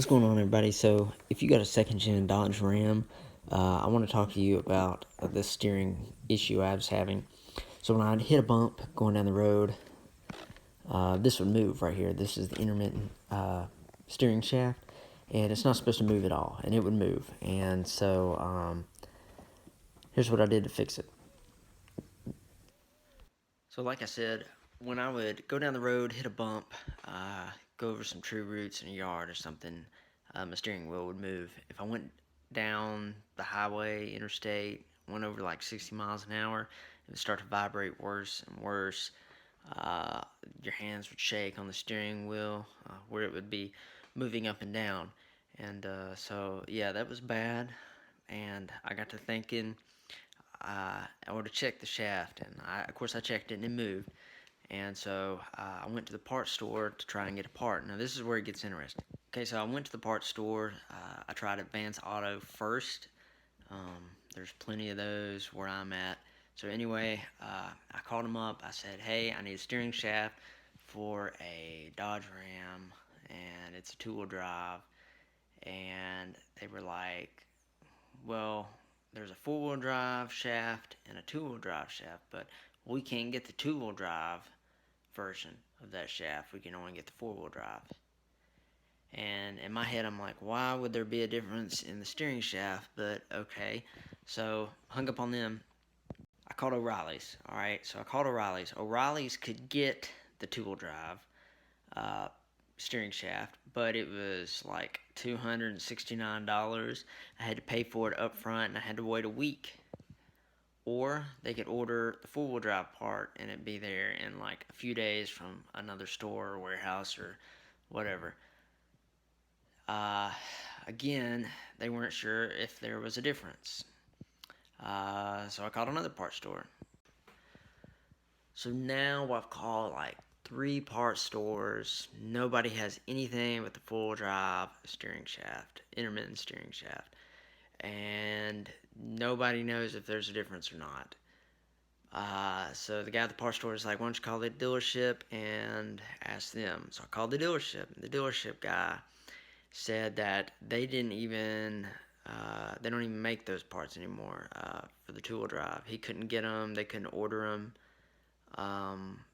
What's going on, everybody? So, if you got a second-gen Dodge Ram, I want to talk to you about this steering issue I was having. So, when I'd hit a bump going down the road, this would move right here. This is the intermittent steering shaft, and it's not supposed to move at all, and it would move. And so, here's what I did to fix it. So, like I said, when I would go down the road, hit a bump, go over some tree roots in a yard or something, my steering wheel would move. If I went down the highway, interstate, went over like 60 miles an hour, it would start to vibrate worse and worse. Your hands would shake on the steering wheel where it would be moving up and down. And so, yeah, that was bad. And I got to thinking, I would have checked the shaft, and of course I checked it and it moved. And so I went to the parts store to try and get a part. Now this is where it gets interesting. Okay, so I went to the parts store. I tried Advance Auto first. There's plenty of those where I'm at. So anyway, I called them up. I said, hey, I need a steering shaft for a Dodge Ram, and it's a two-wheel drive. And they were like, well, there's a four-wheel drive shaft and a two-wheel drive shaft, but we can't get the two-wheel drive version of that shaft. We can only get the four-wheel drive. And in my head, I'm like, why would there be a difference in the steering shaft? But okay, so hung up on them. I called O'Reilly's. All right, so I called O'Reilly's. O'Reilly's could get the two-wheel drive uh, steering shaft, but it was like $269. I had to pay for it up front, and I had to wait a week. Or they could order the four-wheel drive part, and it'd be there in like a few days from another store or warehouse or whatever. Uh, Again, they weren't sure if there was a difference. So I called another parts store. So now I've called like 3 parts stores. Nobody has anything but the full drive steering shaft, intermittent steering shaft. And nobody knows if there's a difference or not. So the guy at the parts store is like, why don't you call the dealership and ask them? So I called the dealership, and the dealership guy said that they don't even make those parts anymore for the two-wheel drive. He couldn't get them, they couldn't order them.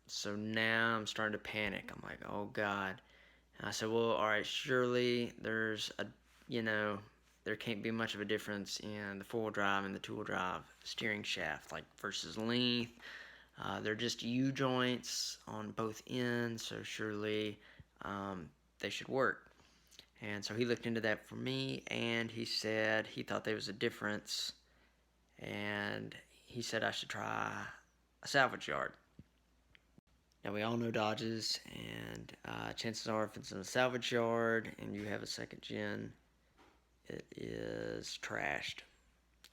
So now I'm starting to panic. I'm like, oh God. And I said, well, all right, surely there can't be much of a difference in the four-wheel drive and the two-wheel drive steering shaft, like versus length. They're just U-joints on both ends, so surely they should work. And so he looked into that for me, and he said he thought there was a difference, and he said I should try a salvage yard. Now, we all know Dodges, and chances are if it's in a salvage yard and you have a second gen, it is trashed.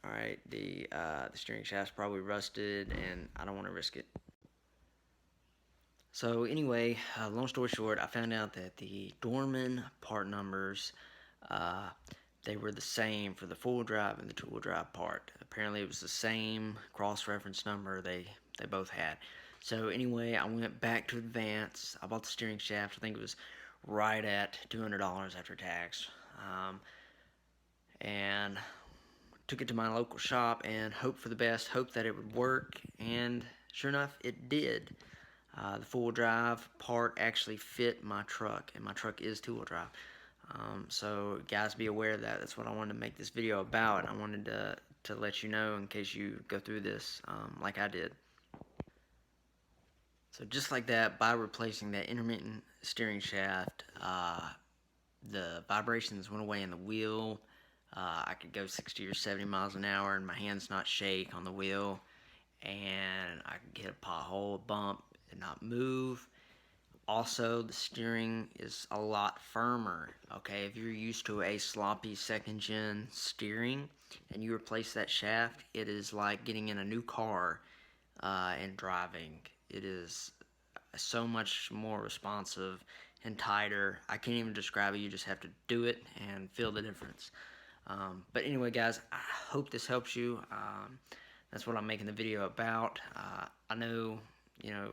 All right, the steering shaft's probably rusted, and I don't want to risk it. So anyway, long story short, I found out that the Dorman part numbers, uh, they were the same for the four-wheel drive and the two-wheel drive part. Apparently, it was the same cross-reference number they both had. So anyway, I went back to Advance. I bought the steering shaft. I think it was right at $200 after tax, and took it to my local shop and hoped for the best. Hoped that it would work, and sure enough, it did. The four-wheel drive part actually fit my truck, and my truck is two-wheel drive. So guys, be aware of that. That's what I wanted to make this video about. I wanted to let you know in case you go through this like I did. So just like that, by replacing that intermittent steering shaft, the vibrations went away in the wheel. I could go 60 or 70 miles an hour and my hands not shake on the wheel, and I could hit a pothole, a bump, and not move. Also, the steering is a lot firmer. Okay, if you're used to a sloppy second gen steering and you replace that shaft, it is like getting in a new car and driving. It is so much more responsive and tighter. I can't even describe it. You just have to do it and feel the difference. But anyway, guys, I hope this helps you. That's what I'm making the video about. I know,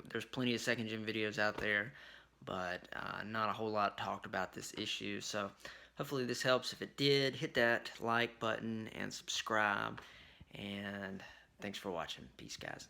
there's plenty of second gen videos out there, but not a whole lot talked about this issue. So hopefully this helps. If it did, hit that like button and subscribe. And thanks for watching. Peace, guys.